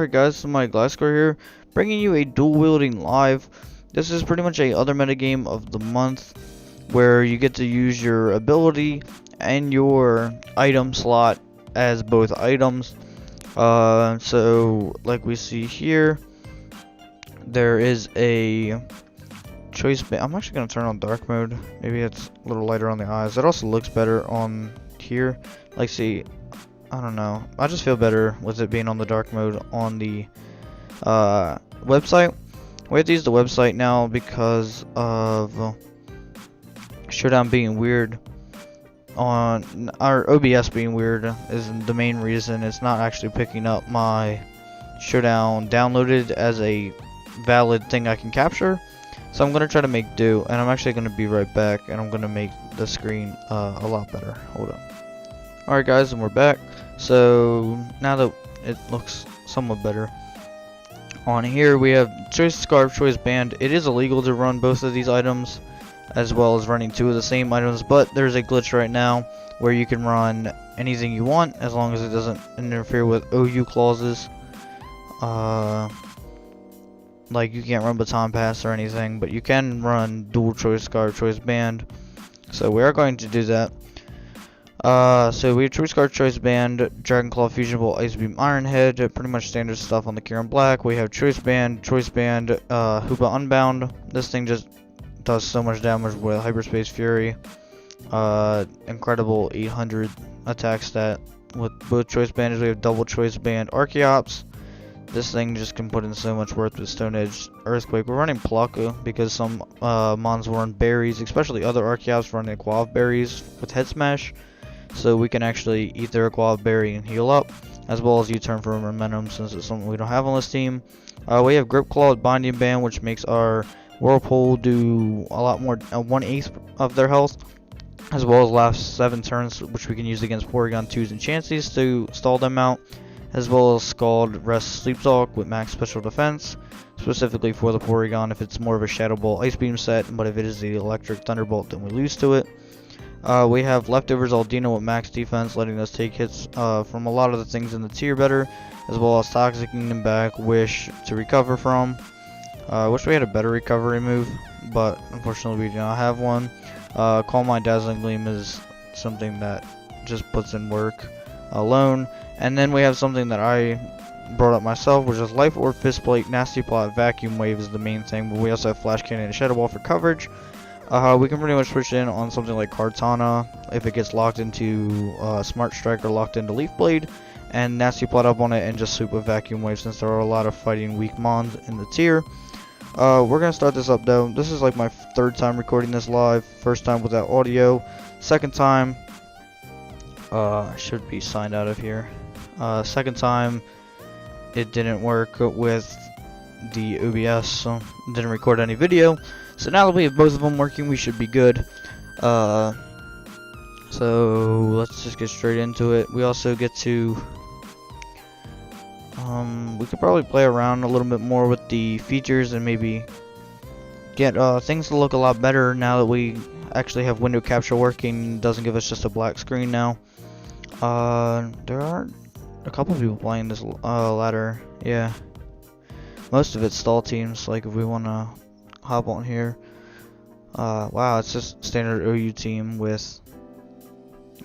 Alright guys, so my Glasgow here, bringing you a dual wielding live. This is pretty much a other metagame of the month, where you get to use your ability and your item slot as both items. So like we see here, there is a choice I'm actually going to turn on dark mode. Maybe it's a little lighter on the eyes. It also looks better on here. Like, see, I don't know. I just feel better with it being on the dark mode on the website. We have to use the website now because of Showdown being weird. On our OBS being weird is the main reason. It's not actually picking up my Showdown downloaded as a valid thing I can capture. So I'm going to try to make do, and I'm actually going to be right back, and I'm going to make the screen a lot better. Hold on. Alright guys, and we're back. So now that it looks somewhat better, on here we have choice scarf, choice band. It is illegal to run both of these items, as well as running two of the same items, but there's a glitch right now where you can run anything you want as long as it doesn't interfere with OU clauses. Like, you can't run baton pass or anything, but you can run dual choice scarf, choice band. So we are going to do that. So we have choice scarf, choice band, dragon claw, fusion bolt, ice beam, iron head, pretty much standard stuff on the Kieran Black. We have choice band, Hoopa unbound. This thing just does so much damage with hyperspace fury. Incredible 800 attack stat with both choice bands. We have double choice band, ARCHEOPS. This thing just can put in so much worth with Stone Edge Earthquake. We're running Pluck because some mons run berries, especially other ARCHEOPS running Guava berries with Head Smash. So we can actually eat their Guava berry and heal up, as well as U-turn for momentum since it's something we don't have on this team. We have Grip Claw with Binding Band, which makes our Whirlpool do a lot more, 1/8 of their health, as well as last 7 turns, which we can use against Porygon 2s and Chanseys to stall them out, as well as Scald, Rest, Sleep Talk with max special defense, specifically for the Porygon if it's more of a Shadow Ball Ice Beam set, but if it is the Electric Thunderbolt, then we lose to it. We have Leftovers Aldino with max defense, letting us take hits from a lot of the things in the tier better, as well as Toxic Kingdom back, Wish to recover from. Wish we had a better recovery move, but unfortunately we do not have one. Calm Mind, Dazzling Gleam is something that just puts in work alone. And then we have something that I brought up myself, which is Life Orb, Fist Plate, Nasty Plot, Vacuum Wave is the main thing, but we also have Flash Cannon and Shadow Ball for coverage. We can pretty much switch in on something like Kartana if it gets locked into Smart Strike or locked into Leaf Blade, and Nasty Plot up on it and just swoop with Vacuum Wave since there are a lot of fighting weak mons in the tier. We're going to start this up though. This is like my 3rd time recording this live. First time without audio. 2nd time, I should be signed out of here. 2nd time, it didn't work with the OBS, so didn't record any video. So now that we have both of them working, we should be good. So let's just get straight into it. We also get to we could probably play around a little bit more with the features and maybe get things to look a lot better now that we actually have window capture working. It doesn't give us just a black screen now. There are a couple people playing this ladder. Yeah, most of it's stall teams. Like, if we want to hop on here, wow, it's just standard OU team with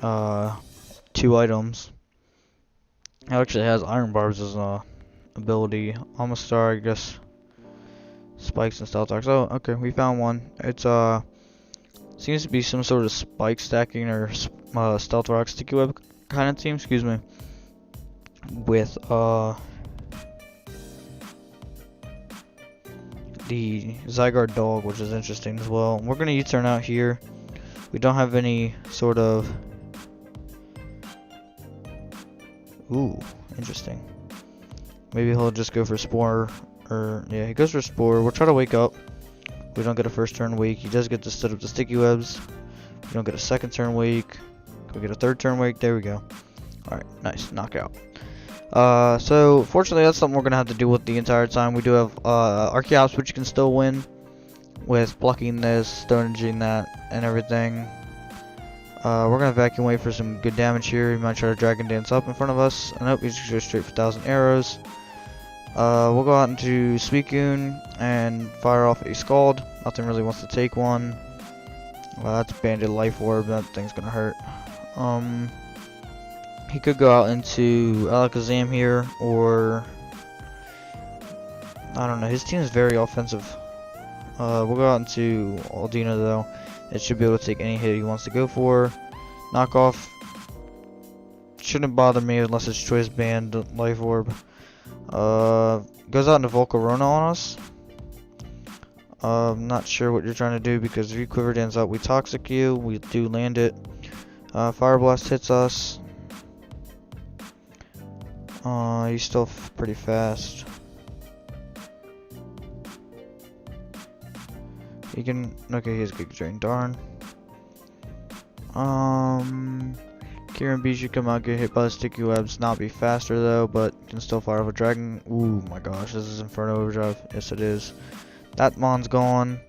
2 items. It actually has Iron Barbs as a ability. Amistar, I guess, spikes and stealth rocks. Oh, okay, we found one. It's seems to be some sort of spike stacking or stealth rock sticky web kind of team. Excuse me. With the Zygarde dog, which is interesting as well. We're gonna U-turn out here. We don't have any sort of. Ooh, interesting. Maybe he'll just go for Spore, or yeah, he goes for Spore. We'll try to wake up. We don't get a first turn wake. He does get to set up the sticky webs. We don't get a 2nd turn wake. We get a 3rd turn wake. There we go. Alright, nice knockout. So fortunately that's something we're gonna have to deal with the entire time. We do have ARCHEOPS, which you can still win with blocking this, Stone Edging that, and everything. We're gonna vacuum wave for some good damage here. He might try to Dragon Dance up in front of us. And nope, he's just go straight for 1,000 arrows. We'll go out into Suicune and fire off a Scald. Nothing really wants to take one. That's Banded Life Orb. That thing's gonna hurt. He could go out into Alakazam here, or I don't know. His team is very offensive. We'll go out into Aldina though. It should be able to take any hit he wants to go for. Knockoff shouldn't bother me unless it's Choice Band Life Orb. Goes out into Volcarona on us. Not sure what you're trying to do, because if you Quiver Dance out, we Toxic you. We do land it. Fire Blast hits us. He's still pretty fast. He can. Okay, he has Giga Drain. Darn. Kieran B should come out, get hit by the sticky webs, not be faster though, but can still fire off a dragon. Ooh my gosh, this is Inferno Overdrive. Yes it is. That Mon's gone.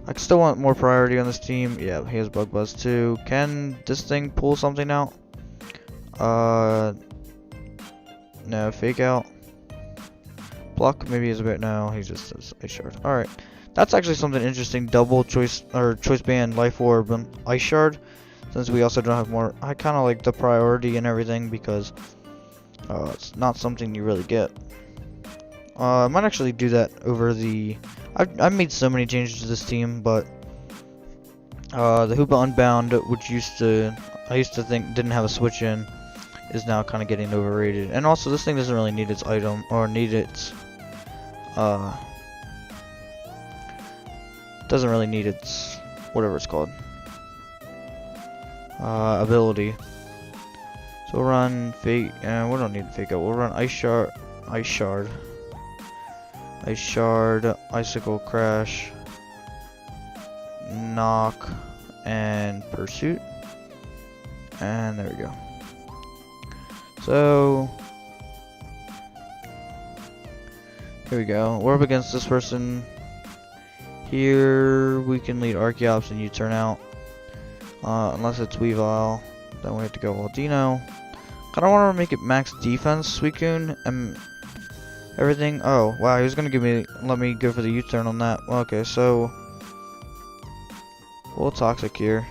I still want more priority on this team. Yeah, he has Bug Buzz too. Can this thing pull something out? No, Fake Out. Pluck, maybe he's a bit, no, he just says Ice Shard. Alright. That's actually something interesting. Double choice, or Choice Band, Life Orb, and Ice Shard. Since we also don't have more, I kind of like the priority and everything, because it's not something you really get. I might actually do that over the. I've made so many changes to this team, but the Hoopa Unbound, which I used to think didn't have a switch in, is now kind of getting overrated. And also, this thing doesn't really need its item, or need its doesn't really need its whatever it's called. Ability. So we'll run Fake. We don't need Fake Out. We'll run Ice Shard, Icicle Crash, Knock, and Pursuit. And there we go. So here we go. We're up against this person. Here we can lead Archeops and you turn out. Unless it's Weavile, then we have to go Aldino. Kinda wanna make it max defense, Suicune, and everything. Oh, wow, he was gonna let me go for the U-turn on that. Well, okay, so we'll Toxic here,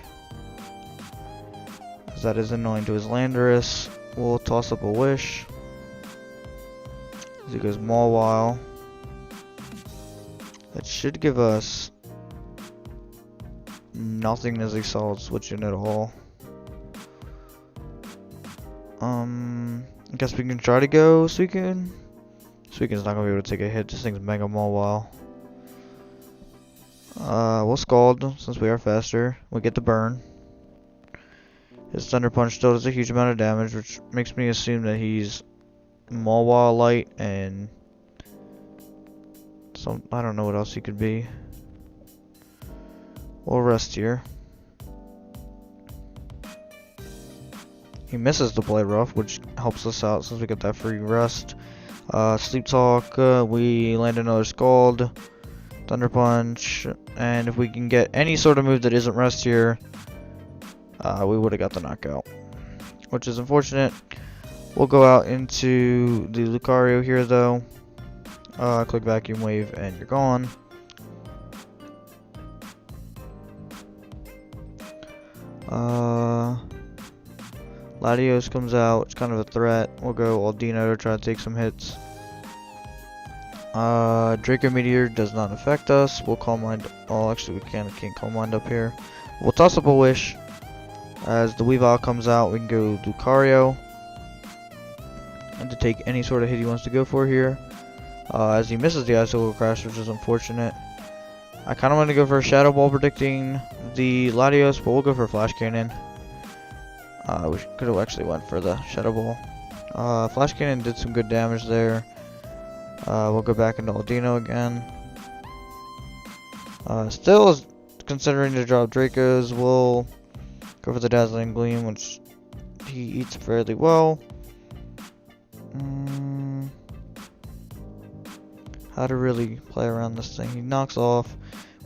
as that is annoying to his Landorus. We'll toss up a Wish, as he goes Mawile. That should give us nothing as a solid switch in at all. I guess we can try to go Suicune. Suicune's not gonna be able to take a hit. This thing's Mega Mawile. We'll Scald since we are faster. We get the burn. His Thunder Punch still does a huge amount of damage, which makes me assume that he's Mawile Light and I don't know what else he could be. We'll rest here. He misses the Blade Rough, which helps us out since we get that free rest. Sleep Talk, we land another Scald, Thunder Punch, and if we can get any sort of move that isn't rest here, we would have got the knockout, which is unfortunate. We'll go out into the Lucario here though. Click Vacuum Wave and you're gone. Latios comes out, it's kind of a threat. We'll go Aldino to try to take some hits. Draco Meteor does not affect us. We'll Calm Mind. Oh, actually, we can't Calm Mind up here. We'll toss up a Wish. As the Weavile comes out, we can go Lucario. And to take any sort of hit he wants to go for here. As he misses the Icicle Crash, which is unfortunate. I kind of want to go for a Shadow Ball predicting the Latios, but we'll go for a Flash Cannon. We could have actually went for the Shadow Ball. Flash Cannon did some good damage there. We'll go back into Aldino again. Still is considering to drop Dracos. We'll go for the Dazzling Gleam, which he eats fairly well. How to really play around this thing. He knocks off.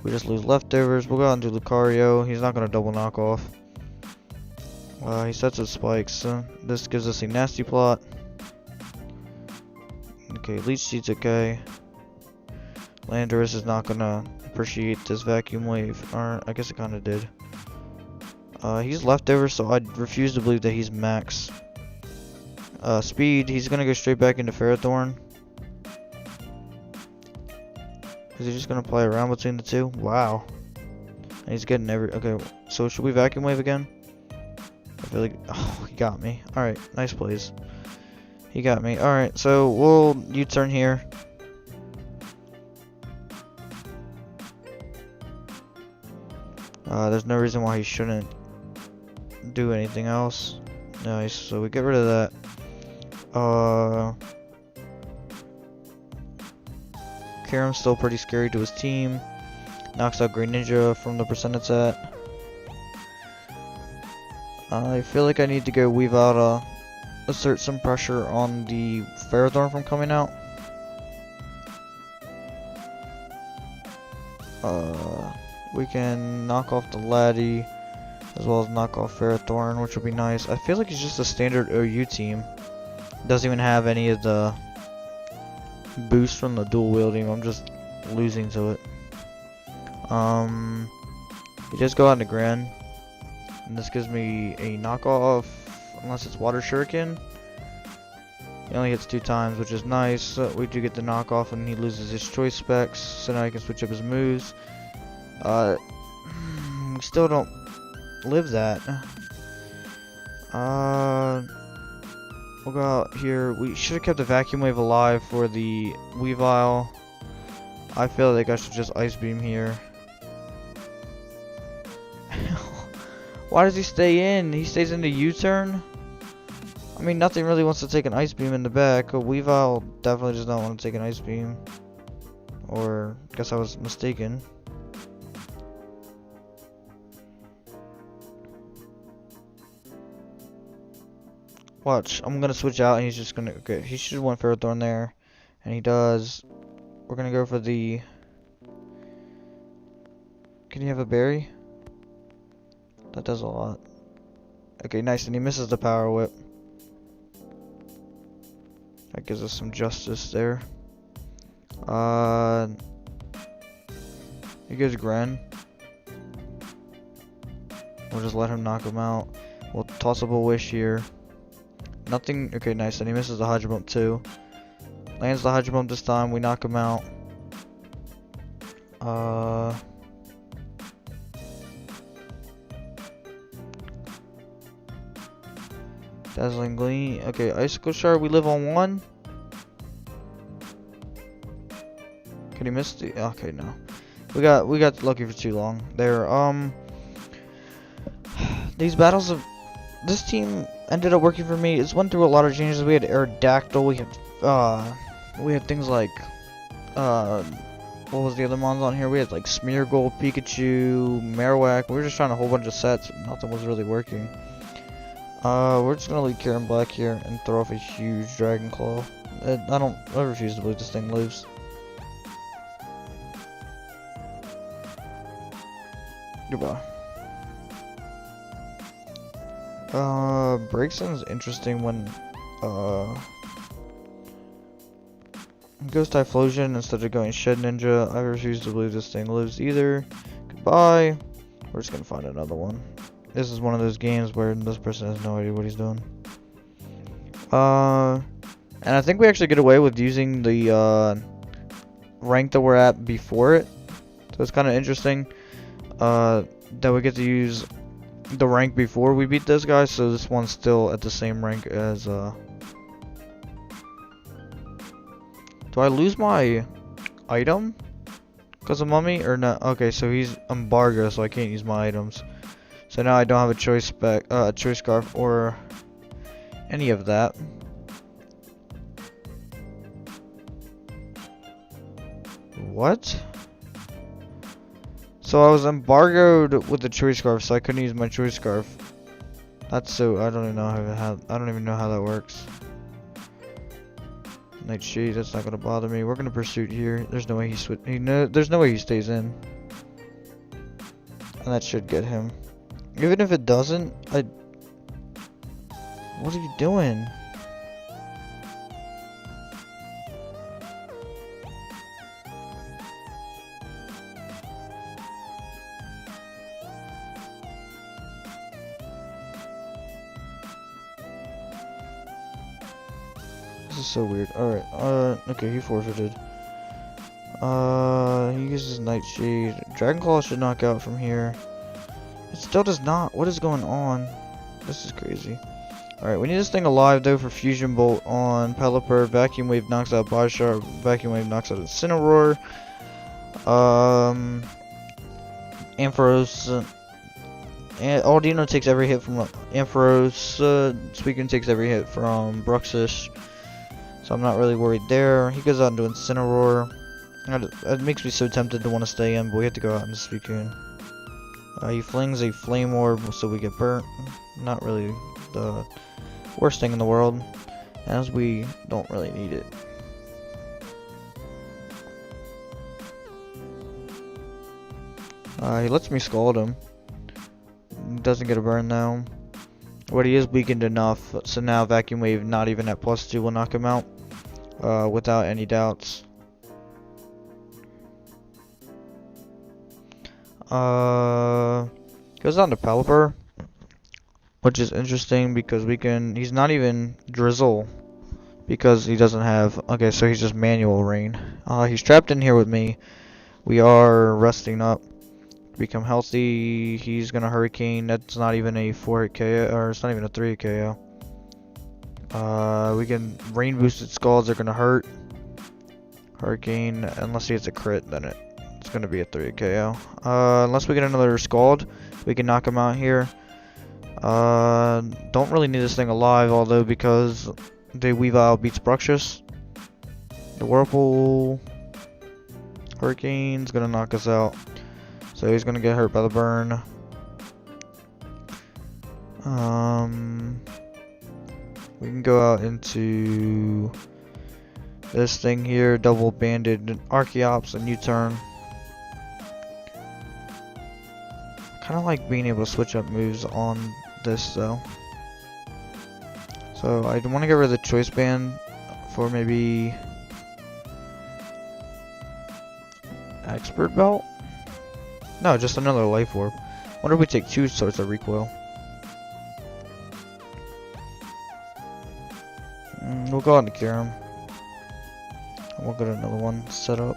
We just lose leftovers. We'll go out and do Lucario. He's not going to double knock off. He sets his spikes. This gives us a nasty plot. Okay, leech seed's okay. Landorus is not gonna appreciate this vacuum wave. Or, I guess it kinda did. He's leftover, so I refuse to believe that he's max. Speed, he's gonna go straight back into Ferrothorn. Is he just gonna play around between the two? Wow. And he's getting okay, so should we vacuum wave again? I feel like, oh, he got me. Alright, nice plays. He got me. Alright, so we'll U-turn here. There's no reason why he shouldn't do anything else. Nice, so we get rid of that. Karam's still pretty scary to his team. Knocks out Green Ninja from the percent it's at. I feel like I need to go Weavile to assert some pressure on the Ferrothorn from coming out. We can knock off the Laddie as well as knock off Ferrothorn, which would be nice. I feel like it's just a standard OU team. Doesn't even have any of the boost from the dual wielding. I'm just losing to it. We just go out into Grand, and this gives me a knockoff unless it's Water Shuriken. He only hits 2 times, which is nice. We do get the knockoff, and he loses his choice specs, so now he can switch up his moves. We still don't live that. We'll go out here. We should have kept the vacuum wave alive for the Weavile. I feel like I should just Ice Beam here. Why does he stay in? He stays in the U-turn? I mean, nothing really wants to take an Ice Beam in the back. Weavile definitely does not want to take an Ice Beam. Or, guess I was mistaken. Watch, I'm gonna switch out and he's just gonna, okay, he should have won Ferrothorn there. And he does. We're gonna go for the, can he have a berry? That does a lot. Okay, nice, and he misses the Power Whip. That gives us some justice there. He goes Gren. We'll just let him knock him out. We'll toss up a Wish here. Nothing. Okay, nice. And he misses the Hydro Bump too. Lands the Hydro Bump this time. We knock him out. Dazzling Gleam. Okay, Icicle Shard. We live on 1. Can he miss the? Okay, no. We got lucky for too long there. These battles of this team ended up working for me. It's went through a lot of changes. We had Aerodactyl. We had things like what was the other mons on here? We had like Smeargle, Pikachu, Marowak. We were just trying a whole bunch of sets. Nothing was really working. We're just gonna leave Karen Black here and throw off a huge Dragon Claw. I refuse to believe this thing lives. Goodbye. Breaksun's interesting when goes Typhlosion instead of going Shed Ninja. I refuse to believe this thing lives either. Goodbye. We're just gonna find another one. This is one of those games where this person has no idea what he's doing. And I think we actually get away with using the rank that we're at before it. So it's kind of interesting that we get to use the rank before we beat this guy. So this one's still at the same rank as do I lose my item because of Mummy or not? Okay, so he's embargo, so I can't use my items. So now I don't have a choice scarf or any of that. What? So I was embargoed with the choice scarf, so I couldn't use my choice scarf. That's so I don't even know how that works. Nightshade, that's not gonna bother me. We're gonna Pursuit here. There's no way there's no way he stays in. And that should get him. Even if it doesn't, what are you doing? This is so weird. Alright, okay, he forfeited. He uses Nightshade. Dragon Claw should knock out from here. It still does not. What is going on? This is crazy. Alright, we need this thing alive though for Fusion Bolt on Pelipper. Vacuum Wave knocks out Bisharp. Vacuum Wave knocks out Incineroar. Ampharos. Aldino takes every hit from Ampharos. Suicune takes every hit from Bruxish. So I'm not really worried there. He goes out into Incineroar. It makes me so tempted to want to stay in, but we have to go out into Suicune. He flings a Flame Orb so we get burnt. Not really the worst thing in the world, as we don't really need it. He lets me Scald him. Doesn't get a burn though. But he is weakened enough, so now Vacuum Wave, not even at +2, will knock him out without any doubts. Goes down to Pelipper, which is interesting because he's not even Drizzle because he doesn't have, okay, so he's just Manual Rain. He's trapped in here with me. We are resting up. Become healthy. He's gonna Hurricane. That's not even a 4-hit KO, or it's not even a 3-hit KO. We can Rain Boosted Scalds are gonna hurt. Hurricane, unless he hits a crit, then it's gonna be a 3-hit KO. Unless we get another Scald, we can knock him out here. Don't really need this thing alive, although because the Weavile beats Bruxish. The Whirlpool Hurricane's gonna knock us out. So he's gonna get hurt by the burn. We can go out into this thing here, double banded Archeops and U-turn. Kinda like being able to switch up moves on this though. So I want to get rid of the Choice Band for maybe Expert Belt? No, just another Life Orb. Wonder if we take 2 sorts of recoil. We'll go out and cure him. We'll get another one set up.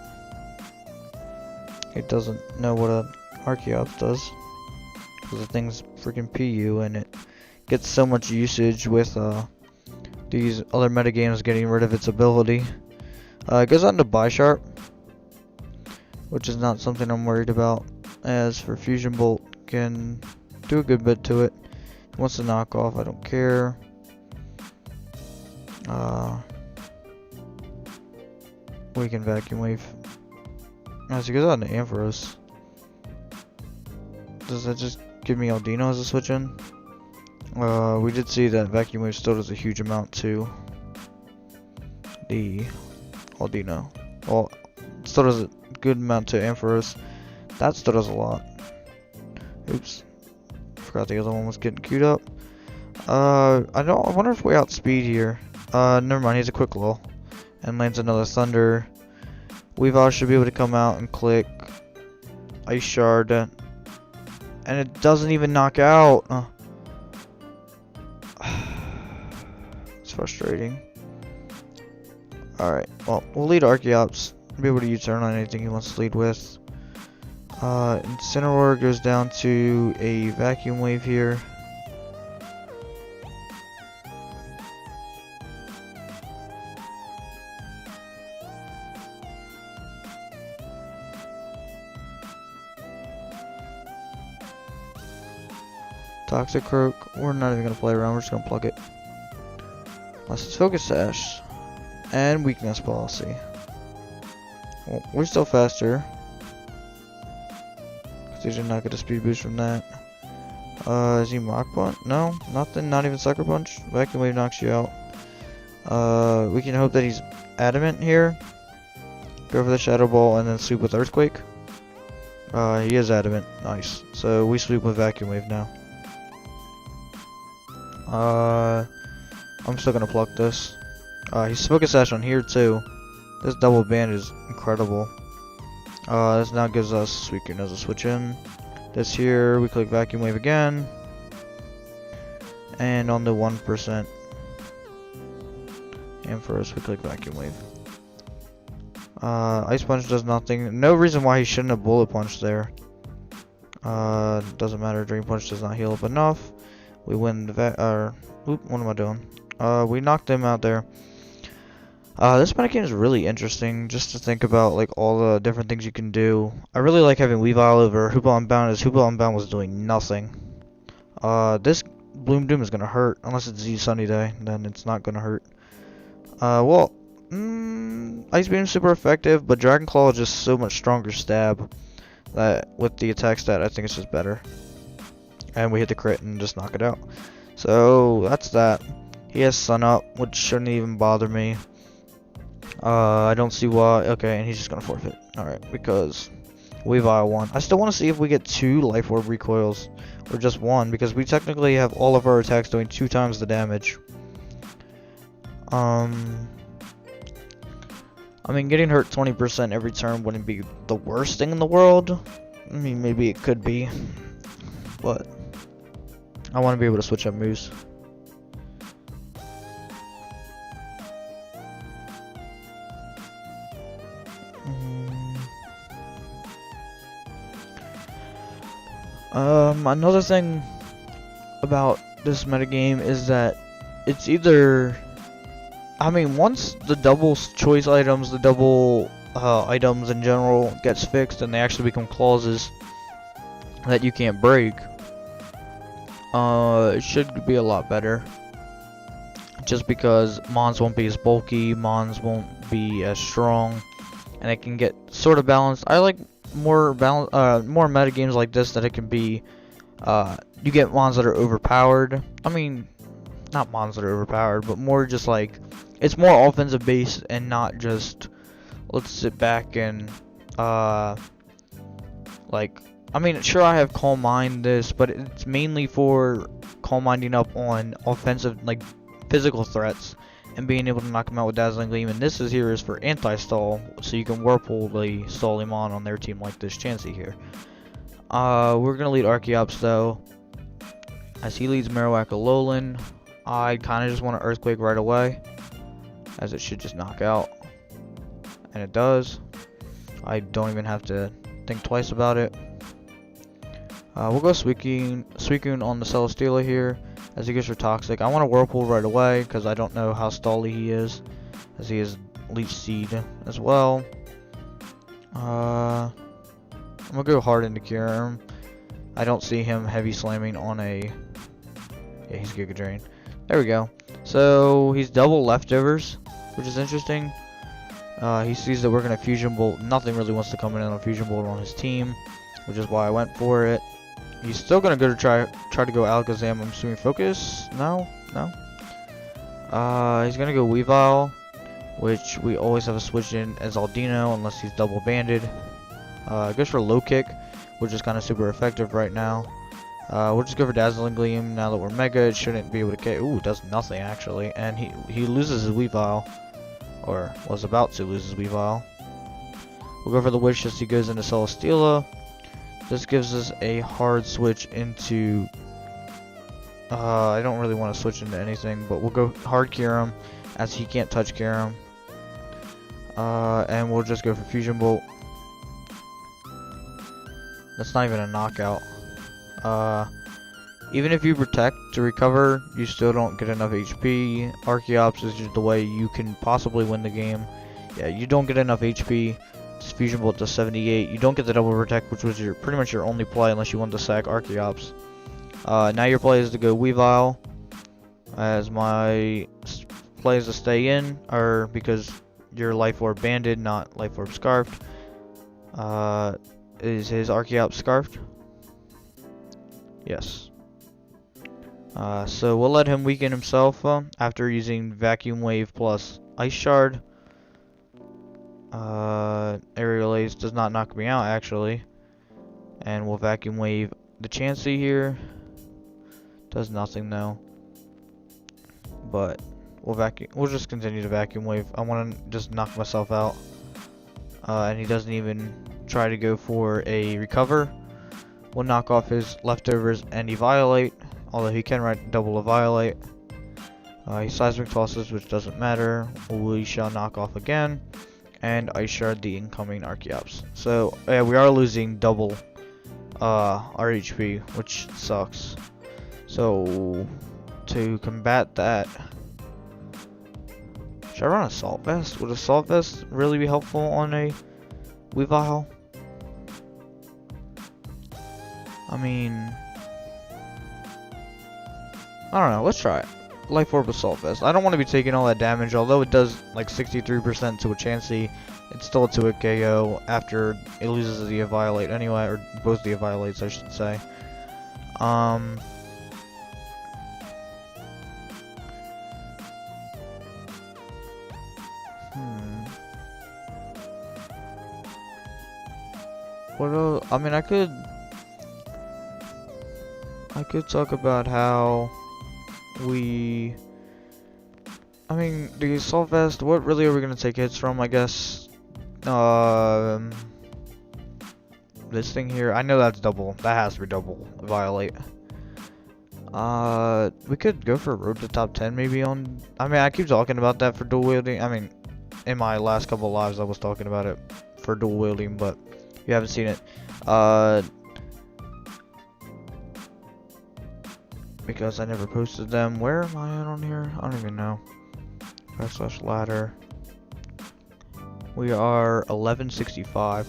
It doesn't know what an Archeops does, because the thing's freaking PU and it gets so much usage with these other metagames getting rid of its ability. It goes on to Bisharp, which is not something I'm worried about. As for Fusion Bolt, can do a good bit to it. It wants to knock off, I don't care. We can Vacuum Wave. As he goes out into Ampharos. Does that just give me Aldino as a switch in? We did see that Vacuum Wave still does a huge amount to the Aldino. Well, it still does a good amount to Ampharos. That still does a lot. Oops. Forgot the other one was getting queued up. I wonder if we outspeed here. Never mind, he's a quick lull. And lands another Thunder. Weavile should be able to come out and click Ice Shard. And it doesn't even knock out. It's frustrating. Alright, well, we'll lead Archeops. Be able to U-turn on anything he wants to lead with. Incineroar goes down to a Vacuum Wave here. Toxic Croak, we're not even going to play around, we're just going to plug it. Let's Focus Sash. And Weakness Policy. Well, we're still faster. Because he did not get a speed boost from that. Is he Mach Punch? No, nothing, not even Sucker Punch. Vacuum Wave knocks you out. We can hope that he's Adamant here. Go for the Shadow Ball and then sweep with Earthquake. He is Adamant, nice. So we sweep with Vacuum Wave now. I'm still gonna pluck this. He's Focus Sash on here too. This double band is incredible. This now gives us Suicune as a switch in. This here, we click Vacuum Wave again. And on the 1%. And first we click Vacuum Wave. Ice Punch does nothing. No reason why he shouldn't have Bullet Punch there. Doesn't matter. Drain Punch does not heal up enough. We win the what am I doing? We knocked him out there. This metagame is really interesting just to think about, like, all the different things you can do. I really like having Weavile over Hoopa Unbound, as Hoopa Unbound was doing nothing. This Bloom Doom is gonna hurt, unless it's Z Sunny Day, then it's not gonna hurt. Ice Beam is super effective, but Dragon Claw is just so much stronger stab that with the attack stat, I think it's just better. And we hit the crit and just knock it out. So that's that. He has Sun Up, which shouldn't even bother me. I don't see why. Okay, and he's just gonna forfeit. Alright, because Weavile won. I still want to see if we get 2 Life Orb recoils, or just 1, because we technically have all of our attacks doing 2 times the damage. I mean, getting hurt 20% every turn wouldn't be the worst thing in the world. I mean, maybe it could be, but I want to be able to switch up moves. Another thing about this metagame is that it's either, I mean, once the double choice items, the double items in general gets fixed and they actually become clauses that you can't break, it should be a lot better. Just because Mons won't be as bulky, Mons won't be as strong, and it can get sort of balanced. I like more meta games like this that it can be, you get Mons that are overpowered. I mean, not Mons that are overpowered, but more just like, it's more offensive based and not just, let's sit back and, like, I mean, sure, I have Calm Mind this, but it's mainly for Calm Minding up on offensive, like, physical threats and being able to knock them out with Dazzling Gleam. And this is here is for anti-stall, so you can Whirlpool the stall him on their team like this Chansey here. We're gonna lead Archeops though, as he leads Marowak Alolan. I kind of just want to Earthquake right away, as it should just knock out, and it does. I don't even have to think twice about it. We'll go Suicune on the Celesteela here, as he goes for Toxic. I want to Whirlpool right away, because I don't know how stally he is, as he is Leech Seed as well. I'm going to go hard into Kyurem. I don't see him heavy slamming on a, yeah, he's Giga Drain. There we go. So he's double leftovers, which is interesting. He sees that we're going to Fusion Bolt. Nothing really wants to come in on a Fusion Bolt on his team, which is why I went for it. He's still going to go to try to go Alakazam. I'm assuming Focus? No? He's going to go Weavile, which we always have a switch in as Aldino unless he's double banded. Goes for Low Kick, which is kind of super effective right now. We'll just go for Dazzling Gleam now that we're Mega. It shouldn't be able to Ooh, it does nothing actually. And he loses his Weavile, or was about to lose his Weavile. We'll go for the Wish as he goes into Celesteela. This gives us a hard switch into, I don't really want to switch into anything, but we'll go hard Kyurem, as he can't touch Kyurem. And we'll just go for Fusion Bolt. That's not even a knockout. Even if you protect to recover, you still don't get enough HP. Archeops is just the way you can possibly win the game. Yeah, you don't get enough HP. It's Fusion Bolt to 78. You don't get the double protect, which was pretty much your only play unless you want to sack Archeops. Now your play is to go Weavile, as my play is to stay in, or because you're Life Orb banded, not Life Orb scarfed. Is his Archeops scarfed? Yes. So we'll let him weaken himself after using Vacuum Wave plus Ice Shard. Aerial Ace does not knock me out actually, and we'll Vacuum Wave the Chansey here. Does nothing though, but we'll just continue to Vacuum Wave. I want to just knock myself out, and he doesn't even try to go for a recover. We'll knock off his leftovers and Eviolate, although he can double Eviolate. He seismic tosses, which doesn't matter. We shall knock off again. And ice shard the incoming ARCHEOPS. So yeah, we are losing double our HP, which sucks. So to combat that, should I run Assault Vest? Would Assault Vest really be helpful on a Weavile? I mean, I don't know. Let's try it. Life Orb Assault Vest. I don't want to be taking all that damage, although it does like 63% to a Chansey. It's still to a KO after it loses the Eviolate anyway, or both the Eviolates, I should say. What else? I mean, I could talk about how we. I mean, the Assault Vest. What really are we gonna take hits from? I guess. This thing here. I know that's double. That has to be double. Violate. We could go for a road to top 10 maybe on. I mean, I keep talking about that for dual wielding. I mean, in my last couple of lives, I was talking about it for dual wielding, but if you haven't seen it, because I never posted them. Where am I at on here? I don't even know. / ladder. We are 1165,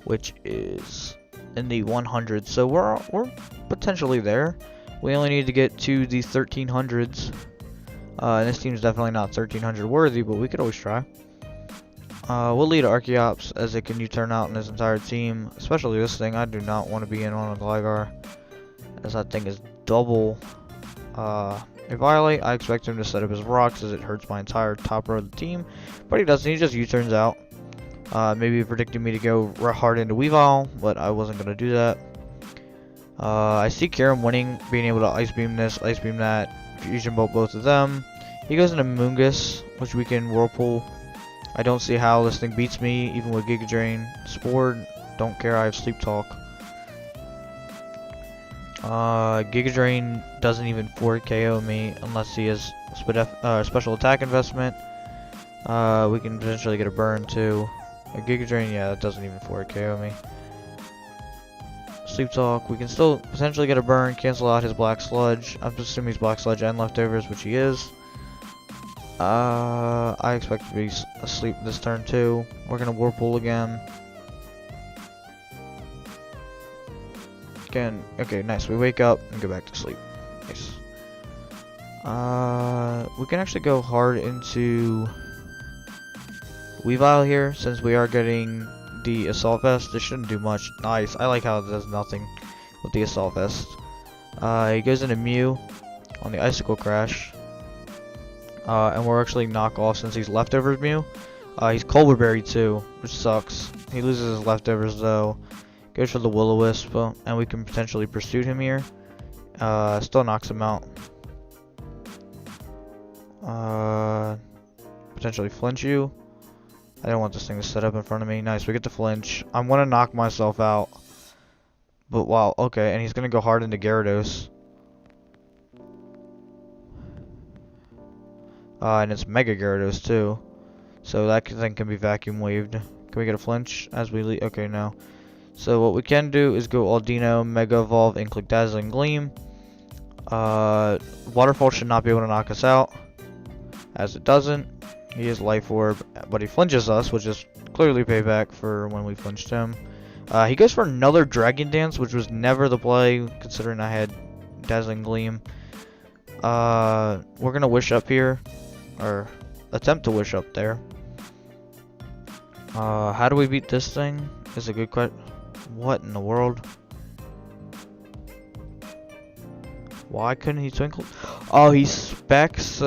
which is in the 100s. So we're potentially there. We only need to get to the 1300s. And this team's definitely not 1300 worthy, but we could always try. We'll lead ARCHEOPS as it can U-turn out in his entire team, especially this thing. I do not want to be in on a Gligar, as that thing is double. Violate, I expect him to set up his rocks as it hurts my entire top row of the team, but he doesn't. He just U-turns out. Maybe predicting me to go hard into Weavile, but I wasn't going to do that. I see Karam winning, being able to Ice Beam this, Ice Beam that, Fusion Bolt both of them. He goes into Moongus, which we can Whirlpool. I don't see how this thing beats me, even with Giga Drain. Spore, don't care, I have Sleep Talk. Giga Drain doesn't even 4KO me unless he has special attack investment. We can potentially get a burn too. A Giga Drain, yeah, that doesn't even 4KO me. Sleep Talk, we can still potentially get a burn, cancel out his Black Sludge. I'm assuming he's Black Sludge and Leftovers, which he is. I expect to be asleep this turn too. We're gonna Whirlpool again. Okay, nice. We wake up and go back to sleep. Nice. We can actually go hard into Weavile here, since we are getting the Assault Vest. This shouldn't do much. Nice. I like how it does nothing with the Assault Vest. He goes into Mew on the Icicle Crash. And we're actually knock off since he's Leftovers Mew. He's Colbur Berry too, which sucks. He loses his Leftovers though. Goes for the Will-O-Wisp, and we can potentially pursue him here. Still knocks him out. Potentially flinch you. I don't want this thing to set up in front of me. Nice, we get the flinch. I'm gonna knock myself out. But wow, okay, and he's gonna go hard into Gyarados. And it's Mega Gyarados too. So that thing can be vacuum waved. Can we get a flinch as we leave? Okay, no. So what we can do is go Aldino, Mega Evolve, and click Dazzling Gleam. Waterfall should not be able to knock us out, as it doesn't. He is Life Orb, but he flinches us, which is clearly payback for when we flinched him. He goes for another Dragon Dance, which was never the play, considering I had Dazzling Gleam. We're gonna Wish Up here, or attempt to Wish Up there. How do we beat this thing? Is a good question. What in the world? Why couldn't he Twinkle? Oh, he Specs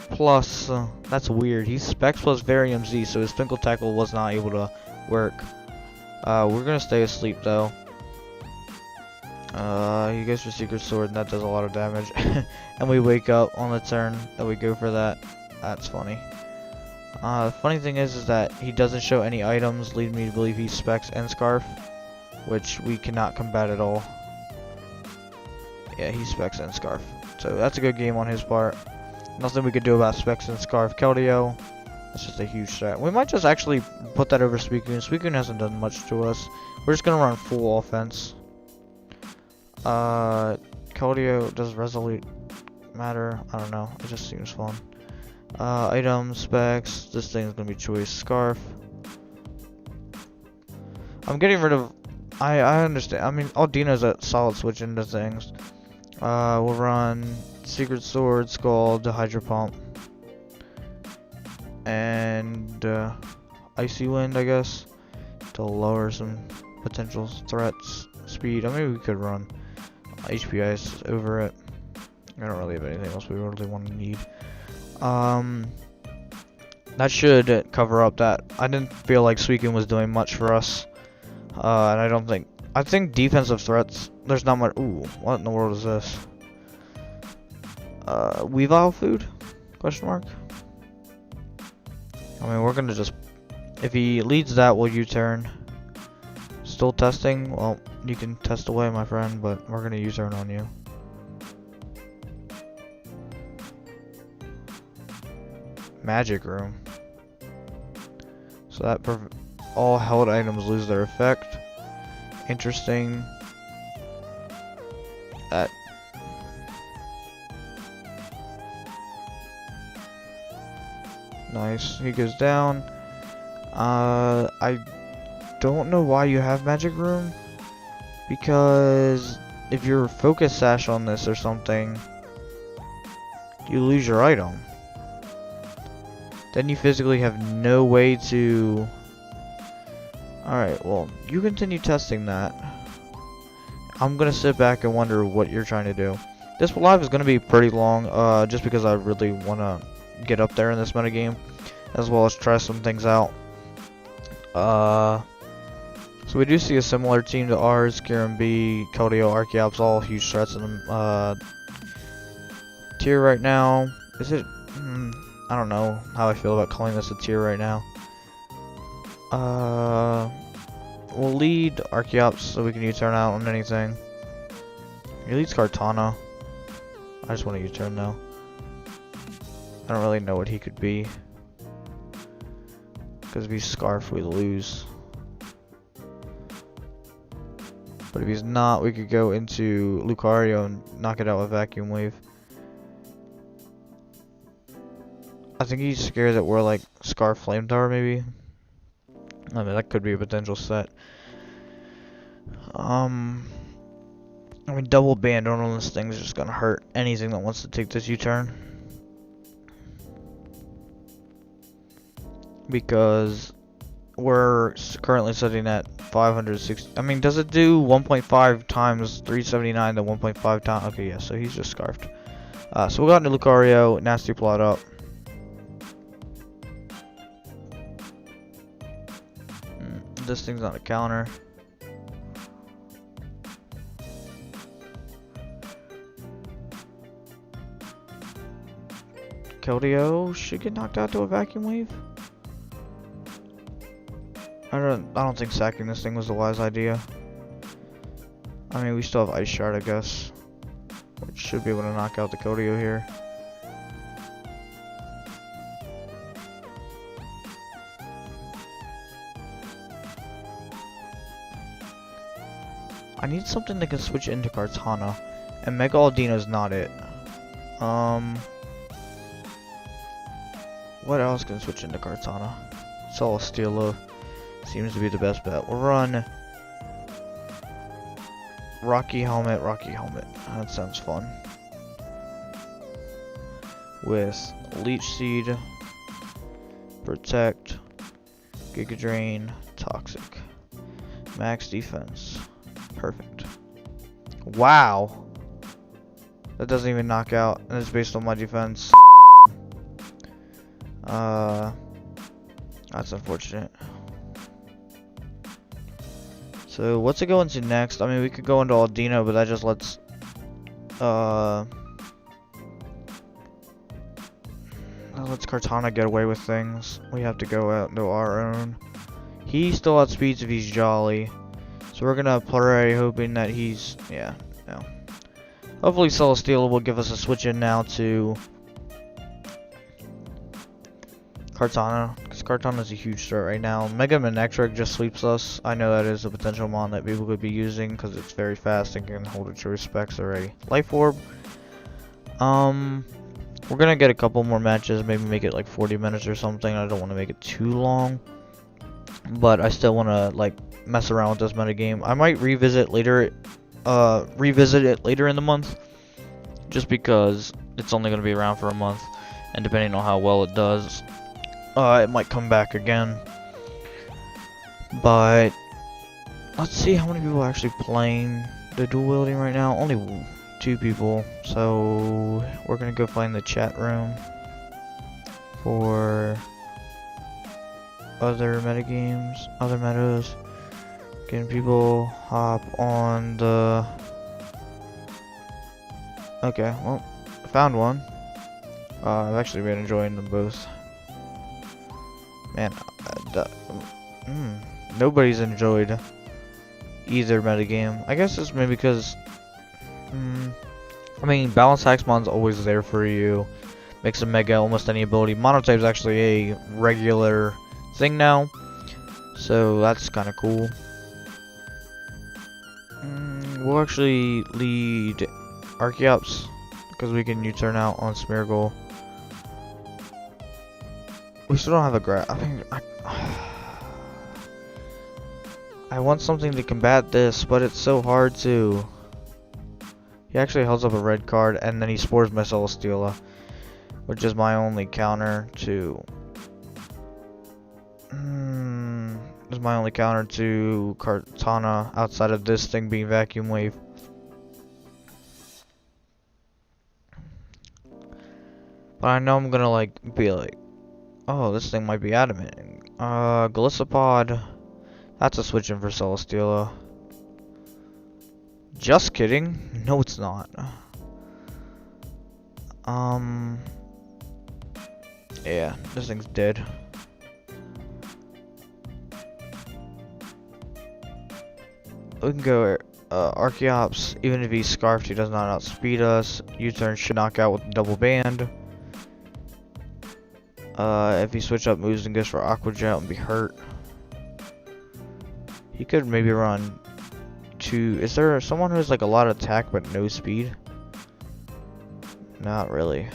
plus. That's weird. He Specs plus Varium Z, so his Twinkle Tackle was not able to work. We're gonna stay asleep though. He goes for Secret Sword, and that does a lot of damage. And we wake up on the turn that we go for that. That's funny. The funny thing is that he doesn't show any items, leading me to believe he Specs and Scarf, which we cannot combat at all. Yeah, he Specs and Scarf. So that's a good game on his part. Nothing we could do about Specs and Scarf Keldeo. It's just a huge strat. We might just actually put that over Suicune. Suicune hasn't done much to us. We're just gonna run full offense. Keldeo, does Resolute matter? I don't know. It just seems fun. Items, Specs. This thing's gonna be Choice Scarf. I'm getting rid of. I understand. I mean, Aldino's a solid switch into things. We'll run Secret Sword, Scald, Hydro Pump, and Icy Wind, I guess, to lower some potential threats. Speed. I mean, we could run HP Ice over it. I don't really have anything else we really want to need. That should cover up that. I didn't feel like Suicune was doing much for us. And I think defensive threats, there's not much. Ooh, what in the world is this? Weavile food? Question mark? I mean, we're gonna just, if he leads that, we'll U-turn. Still testing? Well, you can test away, my friend, but we're gonna U-turn on you. Magic Room. So that all held items lose their effect. Interesting. That. Nice. He goes down. I don't know why you have Magic Room. Because if you're Focus Sash on this or something, you lose your item. Then you physically have no way to... Alright, well, you continue testing that. I'm gonna sit back and wonder what you're trying to do. This live is gonna be pretty long, just because I really wanna get up there in this metagame, as well as try some things out. So we do see a similar team to ours. Kieran B, Keldeo, Archeops, all huge threats in the tier right now. Is it... I don't know how I feel about calling this a tier right now. We'll lead Archeops so we can U-turn out on anything. He leads Kartana. I just want to U-turn though. I don't really know what he could be. Because if he's Scarf, we lose. But if he's not, we could go into Lucario and knock it out with Vacuum Wave. I think he's scared that we're like Scarf Flamethrower maybe. I mean, that could be a potential set. I mean, double band on this thing is just gonna hurt anything that wants to take this U-turn. Because we're currently sitting at 560. I mean, does it do 1.5 times 379 to 1.5 times? Okay, yeah, so he's just Scarfed. So we got into Lucario, Nasty Plot up. This thing's not a counter. Keldeo should get knocked out to a Vacuum Wave. I don't think sacking this thing was a wise idea. I mean, we still have Ice Shard, I guess, which should be able to knock out the Keldeo here. I need something that can switch into Kartana, and Mega Aldino's not it. What else can switch into Kartana? Celesteela seems to be the best bet. We'll run Rocky Helmet, That sounds fun. With Leech Seed, Protect, Giga Drain, Toxic. Max Defense. Perfect. Wow. That doesn't even knock out, and it's based on my defense. That's unfortunate. So what's it go into next? I mean, we could go into Aldino, but that just lets Kartana get away with things. We have to go out into our own. He still outspeeds if he's Jolly. So we're gonna play, hoping that he's, yeah, no. Hopefully Celesteela will give us a switch in now to Kartana, because Kartana is a huge threat right now. Mega Manectric just sweeps us. I know that is a potential mon that people could be using because it's very fast and can hold its respects already. Life Orb. We're gonna get a couple more matches, maybe make it like 40 minutes or something. I don't want to make it too long, but I still want to like mess around with this metagame. I might revisit it later in the month, just because it's only gonna be around for a month, and depending on how well it does, it might come back again. But let's see how many people are actually playing the dual wielding right now. Only 2 people, so we're gonna go find the chat room for other metagames, other metas. Getting people hop on the. Okay, well, I found one. I've actually been enjoying them both. Man, nobody's enjoyed either metagame. I guess it's maybe because, I mean, Balance Haxmon's always there for you. Makes a mega almost any ability. Monotype is actually a regular thing now, so that's kind of cool. We'll actually lead ARCHEOPS because we can U-turn out on Smeargle. We still don't have a grab. I want something to combat this, but it's so hard to. He actually holds up a red card, and then he spores my Celesteela, which is my only counter to. Is my only counter to Kartana outside of this thing being Vacuum Wave. But I know I'm gonna like be like, oh, this thing might be adamant. Gliscopod. That's a switch in for Celesteela. Just kidding. No, it's not. Yeah, this thing's dead. We can go ARCHEOPS. Even if he's scarfed, he does not outspeed us. U-turn should knock out with double band. If he switch up moves and goes for Aqua Jet and be hurt. He could maybe run 2. Is there someone who has like a lot of attack but no speed? Not really.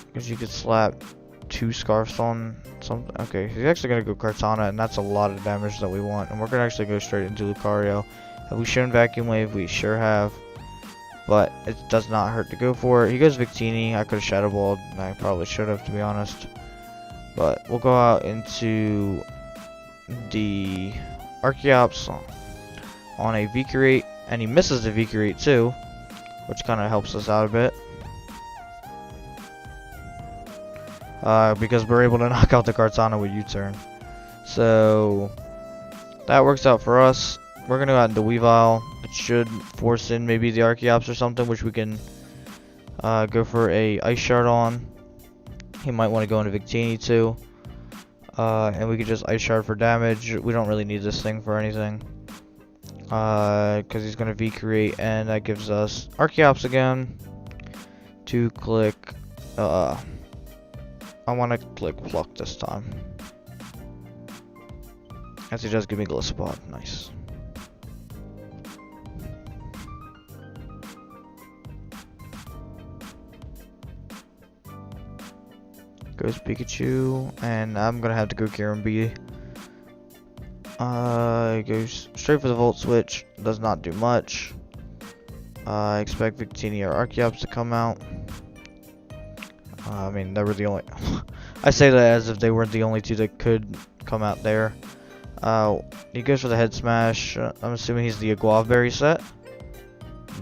Because you could slap 2 scarfs on something. Okay, he's actually gonna go Kartana, and that's a lot of damage that we want. And we're gonna actually go straight into Lucario. Have we shown Vacuum Wave? We sure have. But it does not hurt to go for it. He goes Victini. I could have Shadow Balled. I probably should have, to be honest. But we'll go out into the ARCHEOPS on a V-Create, and he misses the V-Create too, which kind of helps us out a bit. Because we're able to knock out the Kartana with U-turn. So that works out for us. We're gonna go out into Weavile. It should force in maybe the ARCHEOPS or something, which we can go for a Ice Shard on. He might want to go into Victini too. And we could just Ice Shard for damage. We don't really need this thing for anything. Because he's gonna V-Create, and that gives us ARCHEOPS again. To click I want to click Pluck this time. As he does give me Gliscopod. Nice. Goes Pikachu, and I'm gonna have to go Karen B. Goes straight for the Volt Switch. Does not do much. I expect Victini or ARCHEOPS to come out. I mean, they were the only. I say that as if they weren't the only 2 that could come out there. He goes for the Head Smash. I'm assuming he's the Guava Berry set.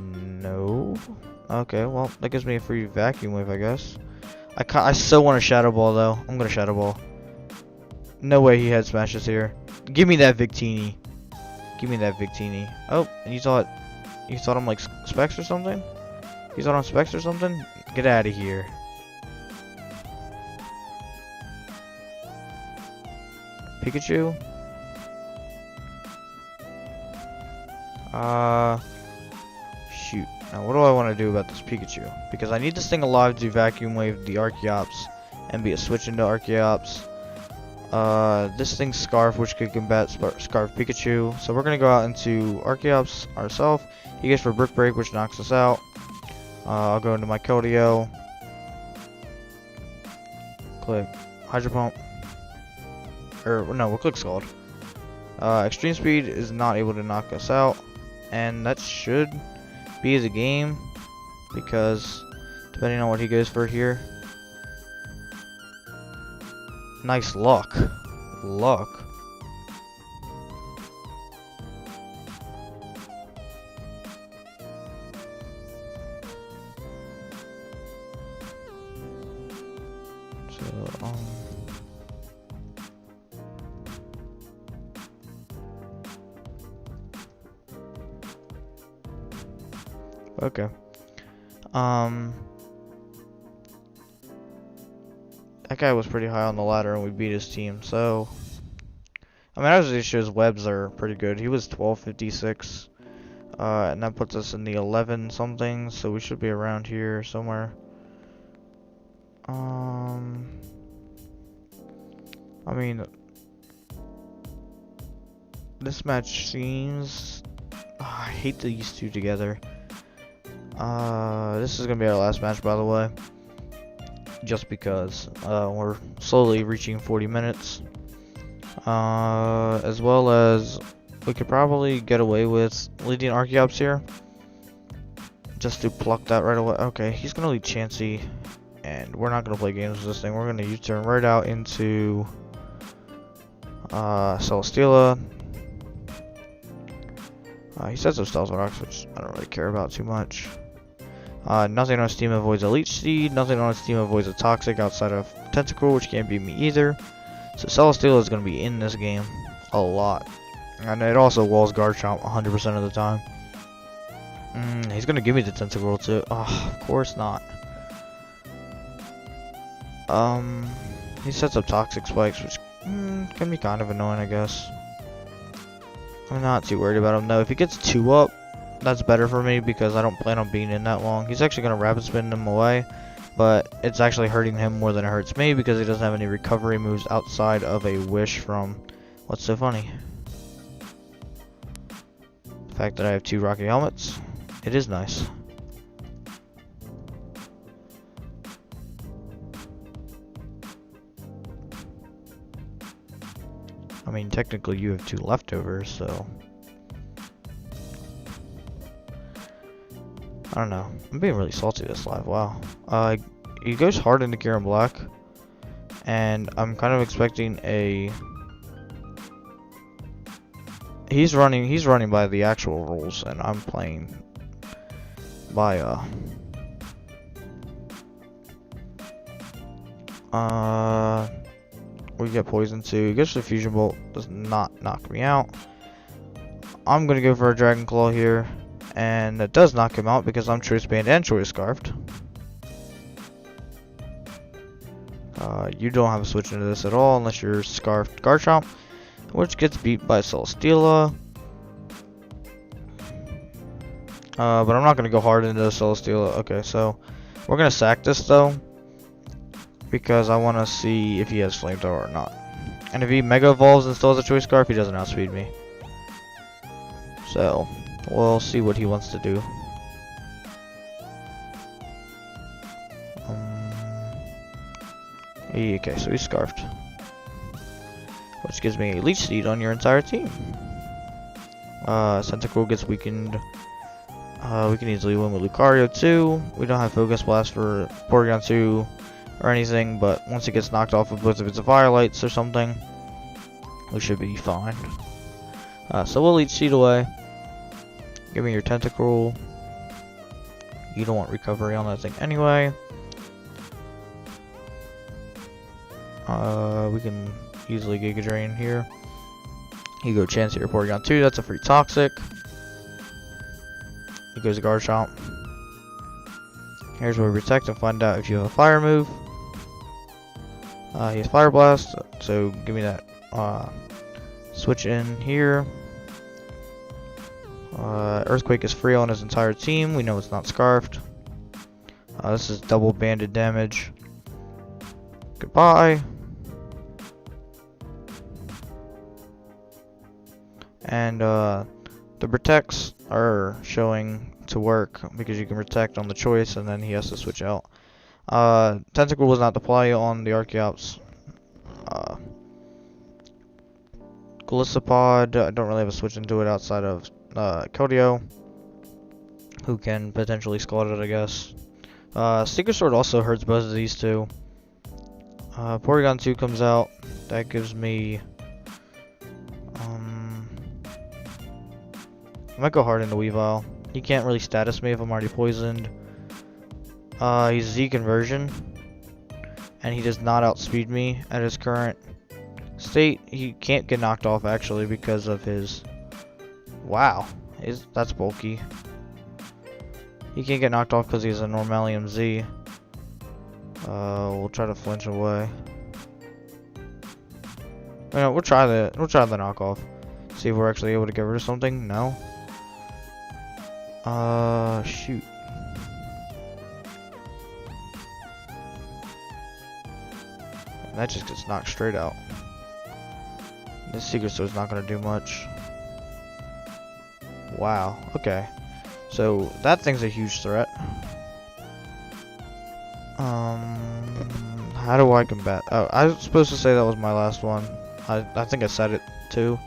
No. Okay, well, that gives me a free Vacuum Wave, I guess. I still want a Shadow Ball though. I'm gonna Shadow Ball. No way he Head Smashes here. Give me that Victini. Give me that Victini. Oh, and you thought I'm like Specs or something? You thought I'm Specs or something? Get out of here. Pikachu? Shoot. Now what do I want to do about this Pikachu? Because I need this thing alive to Vacuum Wave the ARCHEOPS and be a switch into Archeops. This thing's Scarf, which could combat Scarf Pikachu. So we're gonna go out into Archeops ourselves. He goes for Brick Break, which knocks us out. I'll go into my Keldeo. Click Hydro Pump. Or no, we'll click Scald. Extreme Speed is not able to knock us out, and that should be the game, because depending on what he goes for here. Nice luck. So, okay. That guy was pretty high on the ladder and we beat his team, so I mean, as his webs are pretty good. He was 1256, and that puts us in the 11 something, so we should be around here somewhere. I mean, this match seems, I hate these two together. This is gonna be our last match, by the way, just because we're slowly reaching 40 minutes, as well as we could probably get away with leading Archeops here, just to pluck that right away. Okay, he's gonna lead Chansey, and we're not gonna play games with this thing. We're gonna U-turn right out into Celesteela. He sets up Stealth Rocks, which I don't really care about too much. Nothing on his team avoids a Leech Seed. Nothing on his team avoids a Toxic outside of Tentacle, which can't beat me either. So Celesteela is going to be in this game a lot. And it also walls Garchomp 100% of the time. He's going to give me the Tentacle too. Oh, of course not. He sets up Toxic Spikes, which can be kind of annoying, I guess. I'm not too worried about him though. If he gets 2 up, that's better for me because I don't plan on being in that long. He's actually going to Rapid Spin him away, but it's actually hurting him more than it hurts me because he doesn't have any recovery moves outside of a Wish from What's So Funny. The fact that I have 2 Rocky Helmets, it is nice. I mean, technically you have 2 leftovers, so I don't know. I'm being really salty this live. Wow. He goes hard into Kieran Black, and I'm kind of expecting a. He's running by the actual rules, and I'm playing by we get poisoned too. He goes for the Fusion Bolt, does not knock me out. I'm gonna go for a Dragon Claw here. And it does knock him out because I'm Choice Band and Choice Scarfed. You don't have a switch into this at all unless you're Scarfed Garchomp, which gets beat by Celesteela. But I'm not going to go hard into Celesteela. Okay, so we're going to sack this though, because I want to see if he has Flamethrower or not. And if he Mega Evolves and still has a Choice Scarf, he doesn't outspeed me. So we'll see what he wants to do. Okay, so he's Scarfed, which gives me a Leech Seed on your entire team. Tentacle gets weakened. We can easily win with Lucario too. We don't have Focus Blast for Porygon 2 or anything, but once it gets knocked off with both of its Firelights or something, we should be fine. So we'll Leech Seed away. Give me your Tentacle. You don't want recovery on that thing anyway. We can easily Giga Drain here. You go Chansey or Porygon 2, that's a free Toxic. He goes Garchomp. Here's where we protect and find out if you have a fire move. He has Fire Blast, so give me that switch in here. Earthquake is free on his entire team. We know it's not Scarfed. This is double banded damage. Could Goodbye. And the protects are showing to work because you can protect on the choice and then he has to switch out. Tentacle was not deploy on the Archeops. Glycopod, I don't really have a switch into it outside of Keldeo, who can potentially scald it, I guess. Secret Sword also hurts both of these two. Porygon 2 comes out. That gives me... I might go hard into Weavile. He can't really status me if I'm already poisoned. He's Z conversion. And he does not outspeed me at his current state. He can't get knocked off actually because of his... Wow. That's bulky. He can't get knocked off because he's a Normalium Z. We'll try to flinch away. We'll try the knockoff. See if we're actually able to get rid of something. No. Shoot. That just gets knocked straight out. This Secret Sword's not gonna do much. Wow. Okay. So that thing's a huge threat. How do I combat? Oh, I was supposed to say that was my last one. I think I said it too,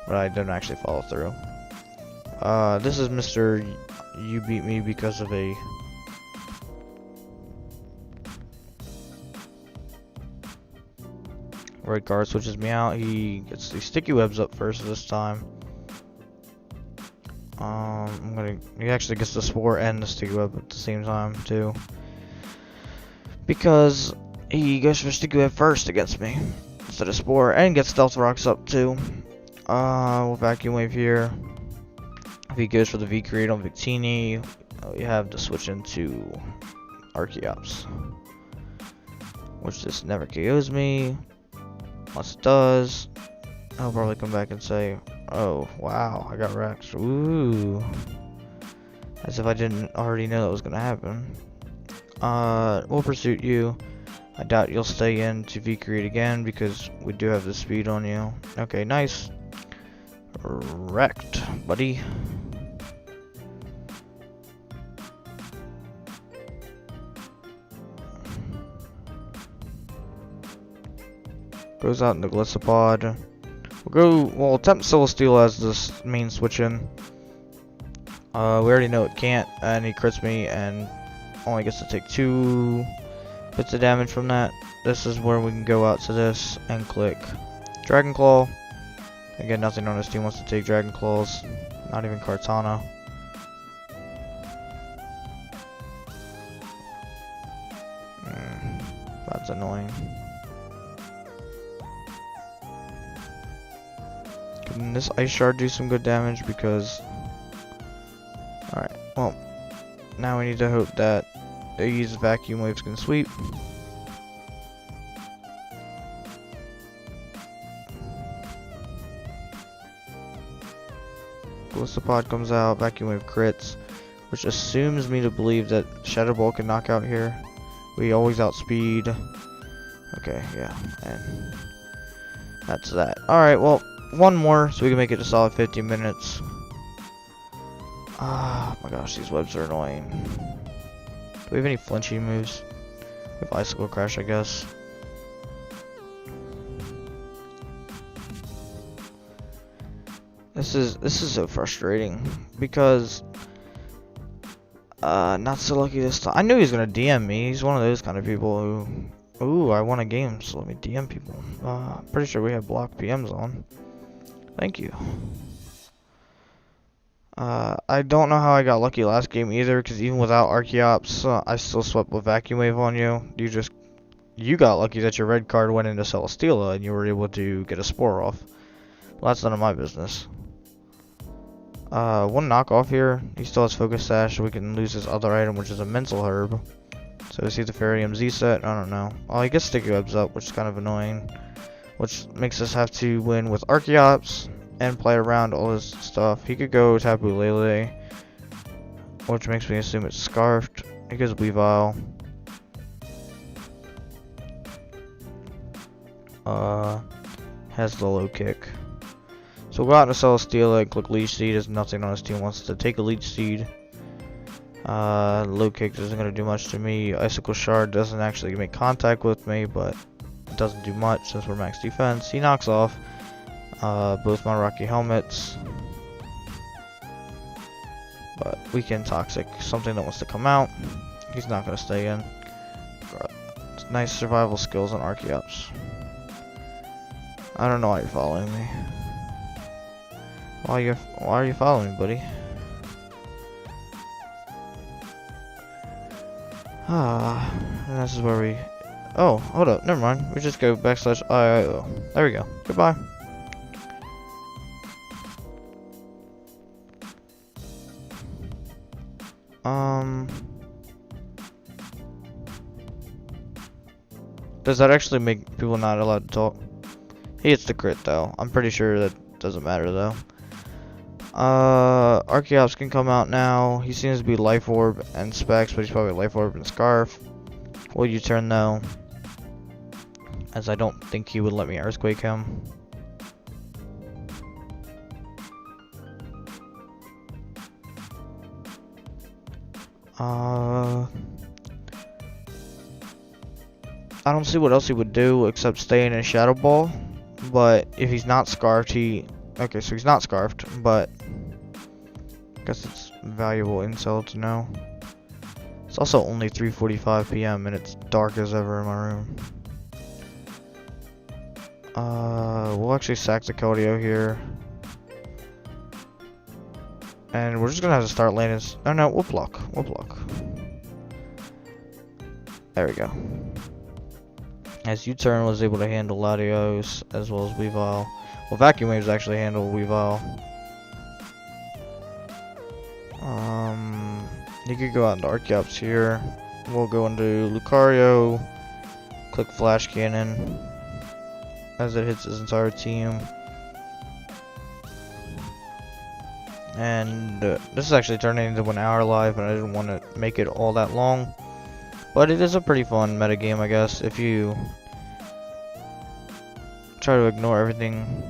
but I didn't actually follow through. This is Mr. You beat me because of a... Right guard switches me out. He gets the sticky webs up first this time. He actually gets the spore and the sticky web at the same time too, because he goes for sticky web first against me instead of spore, and gets stealth rocks up too. We'll vacuum wave here. If he goes for the V create on Victini, we have to switch into Archeops, which just never KOs me. Once it does, I'll probably come back and say, oh, wow, I got wrecked. Ooh. As if I didn't already know that was going to happen. We'll pursuit you. I doubt you'll stay in to V-create again because we do have the speed on you. Okay, nice. Wrecked, buddy. Goes out into Glycopod. We'll attempt Celesteal as this main switch in. We already know it can't, and he crits me and only gets to take 2 bits of damage from that. This is where we can go out to this and click Dragon Claw. Again, nothing on his team wants to take Dragon Claws, not even Kartana. That's annoying. Can this Ice Shard do some good damage? Because... Alright, well, now we need to hope that these vacuum waves can sweep. Glycopod comes out, vacuum wave crits, which assumes me to believe that Shadow Ball can knock out here. We always outspeed. Okay, yeah, and that's that. Alright, well, one more so we can make it a solid 50 minutes. Ah, my gosh, these webs are annoying. Do we have any flinchy moves? We have Icicle Crash, I guess. This is so frustrating because not so lucky this time. I knew he was gonna DM me. He's one of those kind of people who, ooh, I won a game, so let me DM people. Pretty sure we have blocked PMs on. Thank you. I don't know how I got lucky last game either, because even without Archeops, I still swept with Vacuum Wave on you. You got lucky that your red card went into Celesteela and you were able to get a Spore off. Well, that's none of my business. One knockoff here. He still has Focus Sash, so we can lose his other item, which is a Mental Herb. So is he the Ferium Z set? I don't know. Oh, he gets Sticky Webs up, which is kind of annoying. Which makes us have to win with Archeops and play around all his stuff. He could go Tapu Lele, which makes me assume it's Scarfed. He goes Weavile. has the low kick. So we'll go out and sell a steel egg, click leech seed as nothing on his team wants to take a leech seed. Low kick isn't going to do much to me. Icicle shard doesn't actually make contact with me, but it doesn't do much since we're max defense. He knocks off both my rocky helmets. But weekend toxic, something that wants to come out. He's not going to stay in. Nice survival skills on ARCHEOPS. I don't know why you're following me. Why are you following me, buddy? And this is where we... Oh, hold up, never mind. We just go /IIO. There we go. Goodbye. Does that actually make people not allowed to talk? He hits the crit though. I'm pretty sure that doesn't matter though. ARCHEOPS can come out now. He seems to be Life Orb and Specs, but he's probably Life Orb and Scarf. Will you turn though? As I don't think he would let me Earthquake him. I don't see what else he would do except stay in a Shadow Ball. But if he's not Scarfed, okay, so he's not Scarfed, but I guess it's valuable intel to know. It's also only 3:45 p.m. and it's dark as ever in my room. We'll actually sack the Keldeo here. And we're just gonna have to start landing. Oh no, we'll block. We'll block. There we go. As U-turn was able to handle Latios as well as Weavile. Well, Vacuum Waves actually handle Weavile. You could go out into ARCHEOPS here. We'll go into Lucario. Click Flash Cannon as it hits his entire team. And this is actually turning into 1 hour live, and I didn't want to make it all that long. But it is a pretty fun metagame, I guess, if you try to ignore everything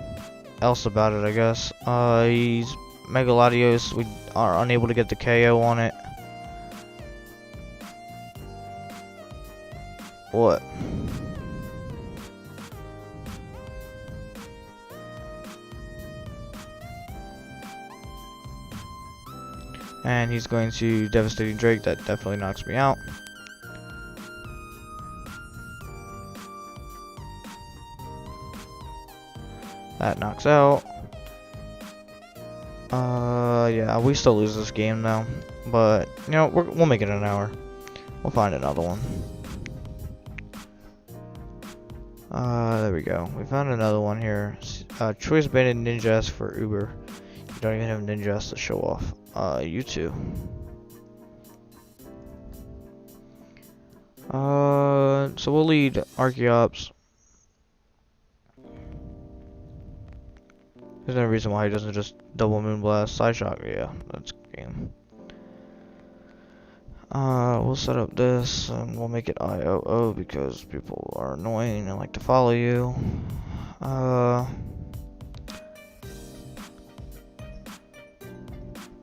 else about it, I guess. He's Mega Latios. We are unable to get the KO on it. What? And he's going to Devastating Drake. That definitely knocks me out. That knocks out. Yeah, we still lose this game now, but you know we'll make it an hour. We'll find another one. There we go. We found another one here. Choice Banded Ninja S for Uber. You don't even have Ninja S to show off. You too. So we'll lead ARCHEOPS. There's no reason why he doesn't just double Moonblast, Side Shock. Yeah, that's game. We'll set up this and we'll make it IOO because people are annoying and like to follow you.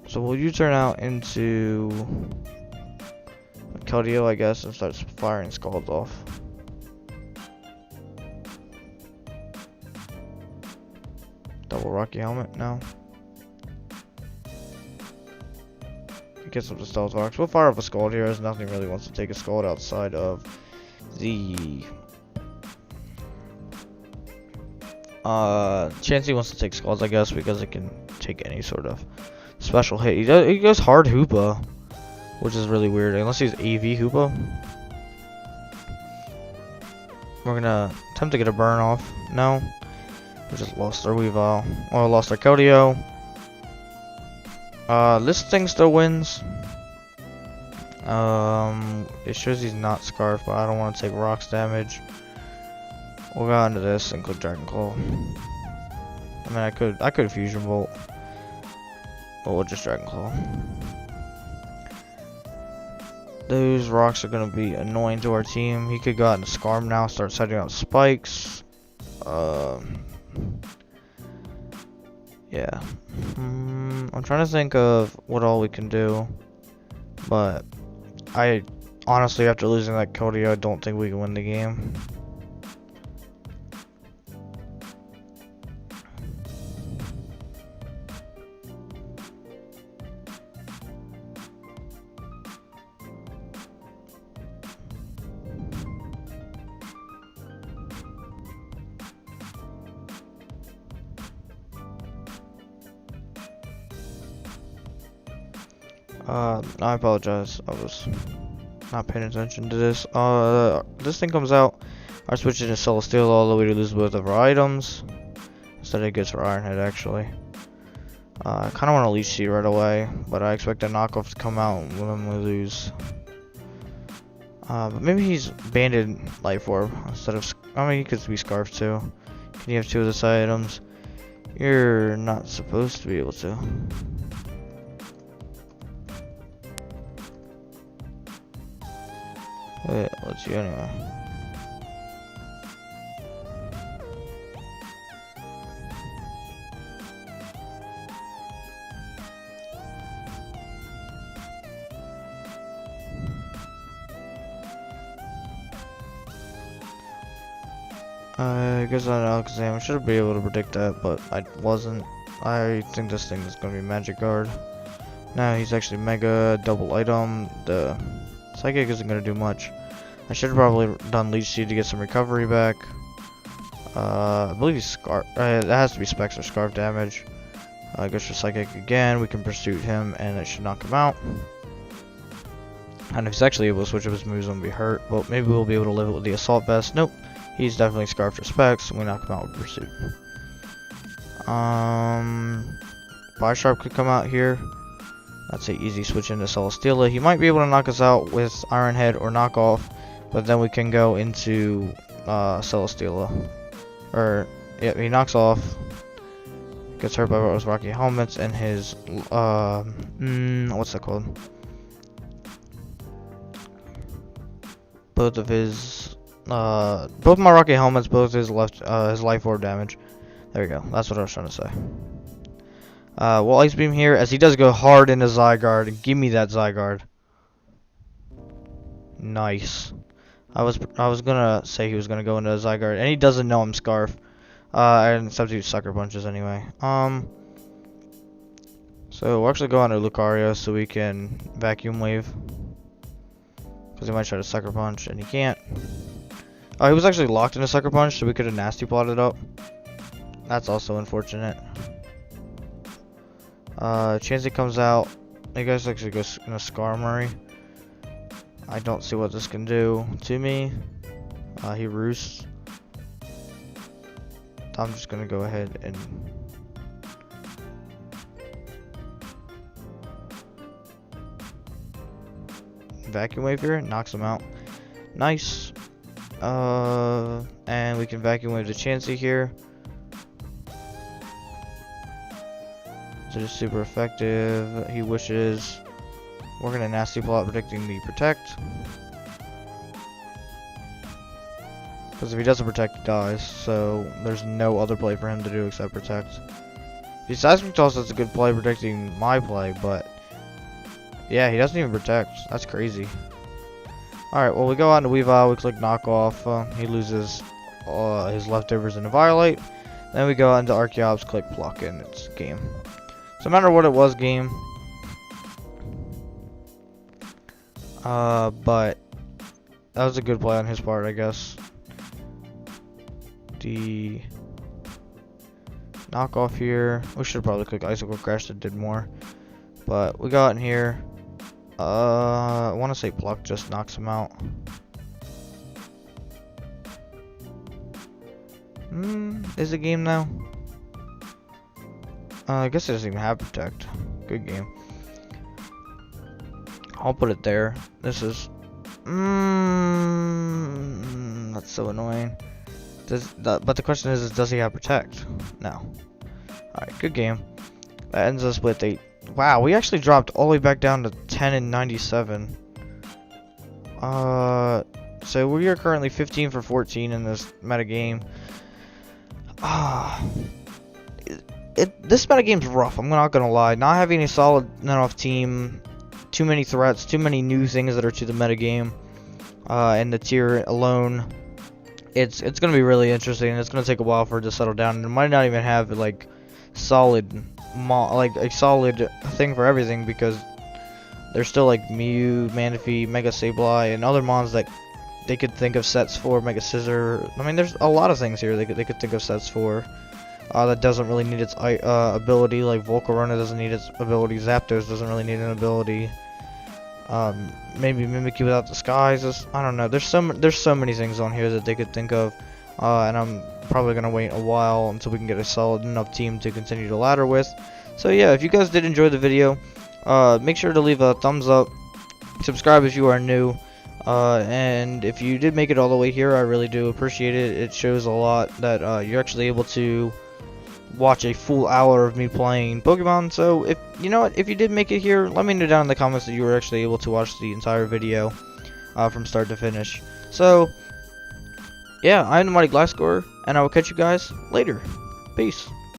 So will you turn out into Keldeo, I guess, and starts firing Scalds off. Double Rocky Helmet now. Gets up to Stealth Rocks. We'll fire up a Scald here as nothing really wants to take a Scald outside of the Chansey wants to take Scalds, I guess, because it can take any sort of special hit. He goes hard Hoopa, which is really weird, unless he's AV Hoopa. We're gonna attempt to get a burn off. No. We just lost our Weavile. Or lost our Keldeo. This thing still wins. It shows he's not Scarf, but I don't want to take rocks damage. We'll go into this and click Dragon Claw. I mean, I could Fusion Bolt, but we'll just Dragon Claw. Those rocks are gonna be annoying to our team. He could go out and Scarm now, start setting out spikes. Yeah. I'm trying to think of what all we can do, but I honestly, after losing that Cody, I don't think we can win the game. I apologize. I was not paying attention to this. This thing comes out. I switch it to Celestial all the way to lose both of our items. Instead it gets our Ironhead actually. I kind of want to Leech Seed right away, but I expect a knockoff to come out when we lose. But maybe he's Banded Life Orb instead of. I mean, he could be Scarf too. Can you have two of this items? You're not supposed to be able to. Wait, let's see anyway. I guess on Alakazam I should be able to predict that, but I wasn't. I think this thing is gonna be Magic Guard. No, he's actually Mega Double Item. The Psychic isn't gonna do much. I should have probably done Leech Seed to get some recovery back. I believe he's Scarf. It has to be Specs or Scarf damage. Goes for Psychic again. We can Pursuit him, and it should knock him out. And if he's actually able to switch up his moves, I'm gonna be hurt. But maybe we'll be able to live it with the Assault Vest. Nope. He's definitely Scarfed or Specs, and we knock him out with Pursuit. Bisharp could come out here. That's an easy switch into Celesteela. He might be able to knock us out with Ironhead or Knockoff, but then we can go into Celesteela. Or, yeah, he knocks off, gets hurt by those Rocky Helmets, and his, what's that called? Both of his, both my Rocky Helmets, both his Life Orb damage. There we go, that's what I was trying to say. We'll Ice Beam here, as he does go hard into Zygarde. Give me that Zygarde. Nice. I was gonna say he was gonna go into Zygarde, and he doesn't know I'm Scarf. And substitute Sucker Punches anyway. So we'll actually go on to Lucario so we can Vacuum Wave, because he might try to Sucker Punch, and he can't. Oh, he was actually locked in a Sucker Punch, so we could have Nasty Plotted up. That's also unfortunate. Chansey comes out. I guess actually goes in a Skarmory. I don't see what this can do to me. He roosts. I'm just gonna go ahead and Vacuum Wave here. Knocks him out. Nice. And we can Vacuum Wave the Chansey here. So just super effective. He wishes. We're gonna Nasty Plot, predicting the Protect. Because if he doesn't Protect, he dies. So there's no other play for him to do except Protect. Besides Toss, that's a good play predicting my play, but yeah, he doesn't even Protect. That's crazy. Alright, well, we go out into Weavile, we click Knock Off. He loses his leftovers into Violate. Then we go out into Archeops, click Pluck, and it's game. So no matter what it was, game. But that was a good play on his part, I guess. The knockoff here. We should probably click Icicle Crash, that did more. But we got in here. I want to say Pluck just knocks him out. Is it game now? I guess it doesn't even have Protect. Good game. I'll put it there. This is that's so annoying. But the question is does he have Protect? No. Alright, good game. That ends us with a wow, we actually dropped all the way back down to 10 and 97. So we are currently 15 for 14 in this meta game. This metagame's rough. I'm not gonna lie. Not having a solid enough team, too many threats, too many new things that are to the metagame, and the tier alone. It's gonna be really interesting. And it's gonna take a while for it to settle down. And it might not even have like solid, like a solid thing for everything, because there's still like Mew, Manaphy, Mega Sableye, and other mons that they could think of sets for. Mega Scissor. I mean, there's a lot of things here they could think of sets for. That doesn't really need its ability. Like Volcarona doesn't need its ability. Zapdos doesn't really need an ability. Maybe Mimikyu without disguise. I don't know. There's so many things on here that they could think of, and I'm probably gonna wait a while until we can get a solid enough team to continue to ladder with. So yeah, if you guys did enjoy the video, make sure to leave a thumbs up, subscribe if you are new, and if you did make it all the way here, I really do appreciate it. It shows a lot that you're actually able to watch a full hour of me playing Pokemon. So if you know what, if you did make it here, let me know down in the comments that you were actually able to watch the entire video from start to finish. So yeah, I'm the Mighty Glasscore, and I will catch you guys later. Peace.